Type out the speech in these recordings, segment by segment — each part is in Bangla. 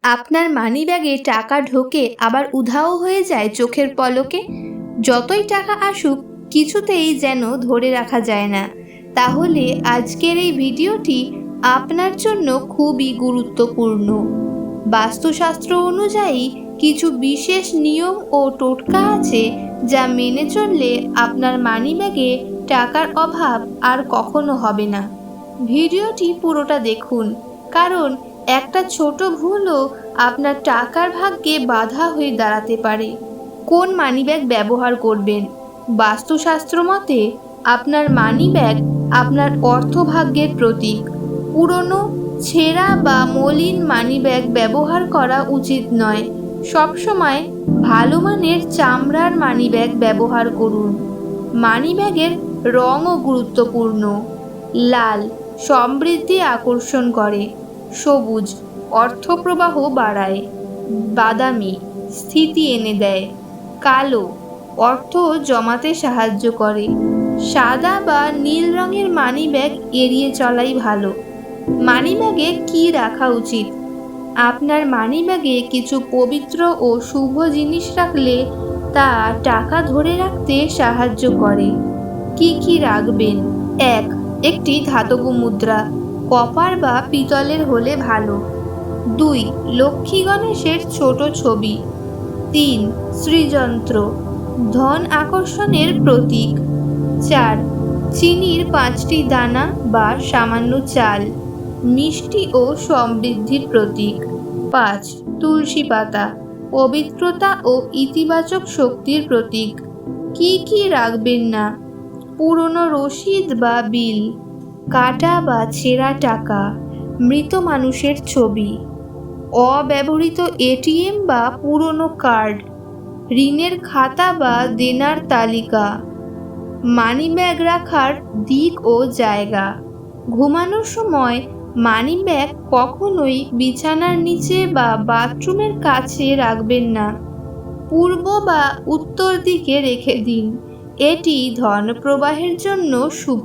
আপনার মানিব্যাগে টাকা ঢোকে আবার উধাও হয়ে যায় চোখের পলকে। যতই টাকা আসুক কিছুতেই যেন ধরে রাখা যায় না। তাহলে আজকের এই ভিডিওটি আপনার জন্য খুবই গুরুত্বপূর্ণ। বাস্তুশাস্ত্র অনুযায়ী কিছু বিশেষ নিয়ম ও টোটকা আছে যা মেনে চললে আপনার মানিব্যাগে টাকার অভাব আর কখনো হবে না। ভিডিওটি পুরোটা দেখুন, কারণ একটা ছোট ভুলও আপনার টাকার ভাগ্যে বাধা হয়ে দাঁড়াতে পারে। কোন মানিব্যাগ ব্যবহার করবেন? বাস্তুশাস্ত্র মতে আপনার মানিব্যাগ আপনার অর্থভাগ্যের প্রতীক। পুরনো, ছেঁড়া বা মলিন মানিব্যাগ ব্যবহার করা উচিত নয়। সবসময় ভালো মানের চামড়ার মানিব্যাগ ব্যবহার করুন। মানিব্যাগের রঙও গুরুত্বপূর্ণ। লাল সমৃদ্ধি আকর্ষণ করে, সবুজ অর্থপ্রবাহ বাড়ায়, বাদামি স্থিতি এনে দেয়, কালো অর্থ জমাতে সাহায্য করে। সাদা বা নীল রঙের মানিব্যাগ এড়িয়ে চলাই ভালো। মানিব্যাগে কি রাখা উচিত? আপনার মানিব্যাগে কিছু পবিত্র ও শুভ জিনিস রাখলে তা টাকা ধরে রাখতে সাহায্য করে। কি কি রাখবেন? 1. একটি ধাতব মুদ্রা, কপার বা পিতলের হলে ভালো। 2. লক্ষ্মী গণেশের ছোট ছবি। 3. শ্রীযন্ত্র, ধন আকর্ষণের প্রতীক। 4. চিনির 5টি দানা বা সামান্য চাল, মিষ্টি ও সমৃদ্ধির প্রতীক। 5. তুলসী পাতা, পবিত্রতা ও ইতিবাচক শক্তির প্রতীক। কি কি রাখবেন না? পুরনো রসিদ বা বিল, কাটা বা ছেঁড়া টাকা, মৃত মানুষের ছবি, অব্যবহৃত এটিএম বা পুরনো কার্ড, ঋণের খাতা বা দেনার তালিকা। মানিব্যাগ রাখার দিক ও জায়গা। ঘুমানোর সময় মানিব্যাগ কখনোই বিছানার নিচে বা বাথরুমের কাছে রাখবেন না। পূর্ব বা উত্তর দিকে রেখে দিন, এটি ধন প্রবাহের জন্য শুভ।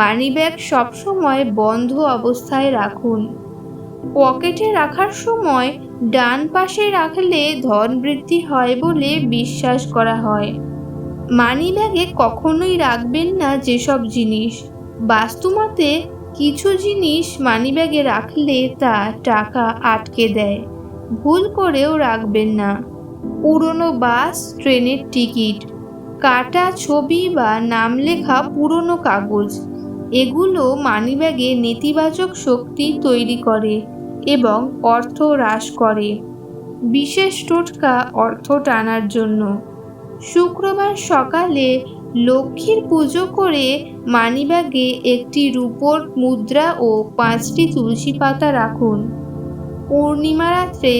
মানিব্যাগ সবসময় বন্ধ অবস্থায় রাখুন। পকেটে রাখার সময় ডান পাশে রাখলে ধন বৃদ্ধি হয় বলে বিশ্বাস করা হয়। মানিব্যাগে কখনোই রাখবেন না যেসব জিনিস বাস্তুমতে কিছু জিনিস মানিব্যাগে রাখলে তা টাকা আটকে দেয়। ভুল করেও রাখবেন না। পুরনো বাস, ট্রেনের টিকিট, কাটা ছবি বা নাম লেখা পুরনো কাগজ, এগুলো মানিব্যাগে নেতিবাচক শক্তি তৈরি করে এবং অর্থ হ্রাস করে। বিশেষ টোটকা অর্থ টানার জন্য: শুক্রবার সকালে লক্ষ্মীর পুজো করে মানিব্যাগে একটি রূপোর মুদ্রা ও 5টি তুলসী পাতা রাখুন। পূর্ণিমা রাত্রে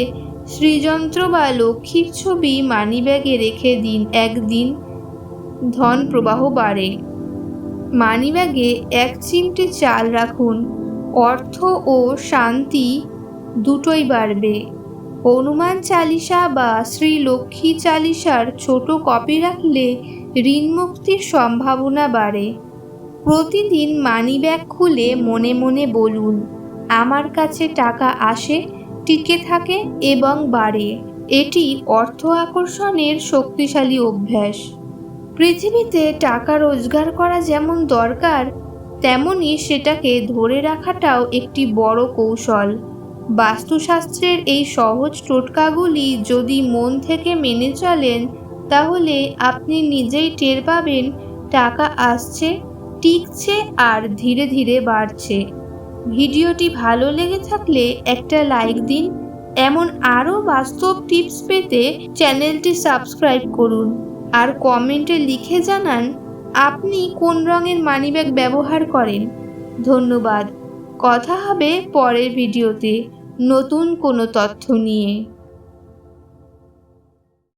শ্রীযন্ত্র বা লক্ষ্মীর ছবি মানিব্যাগে রেখে দিন, একদিন ধন প্রবাহ বাড়ে। মানিব্যাগে 1 চিমটে চাল রাখুন, অর্থ ও শান্তি দুটোই বাড়বে। হনুমান চালিসা বা শ্রী লক্ষ্মী চালিসার ছোট কপি রাখলে ঋণ মুক্তির সম্ভাবনা বাড়ে। প্রতিদিন মানিব্যাগ খুলে মনে মনে বলুন, আমার কাছে টাকা আসে, টিকে থাকে এবং বাড়ে। এটি অর্থ আকর্ষণের শক্তিশালী অভ্যাস। পৃথিবীতে টাকা রোজগার করা যেমন দরকার, তেমনি সেটাকে ধরে রাখাটাও একটি বড় কৌশল। বাস্তুশাস্ত্রের এই সহজ টোটকাগুলি যদি মন থেকে মেনে চলেন, তাহলে আপনি নিজেই টের পাবেন টাকা আসছে, টিকছে আর ধীরে ধীরে বাড়ছে। ভিডিওটি ভালো লেগে থাকলে একটা লাইক দিন। এমন আরও বাস্তব টিপস পেতে চ্যানেলটি সাবস্ক্রাইব করুন আর কমেন্টে লিখে জানান আপনি কোন রঙের মানিব্যাগ ব্যবহার করেন। ধন্যবাদ। কথা হবে পরের ভিডিওতে নতুন কোনো তথ্য নিয়ে।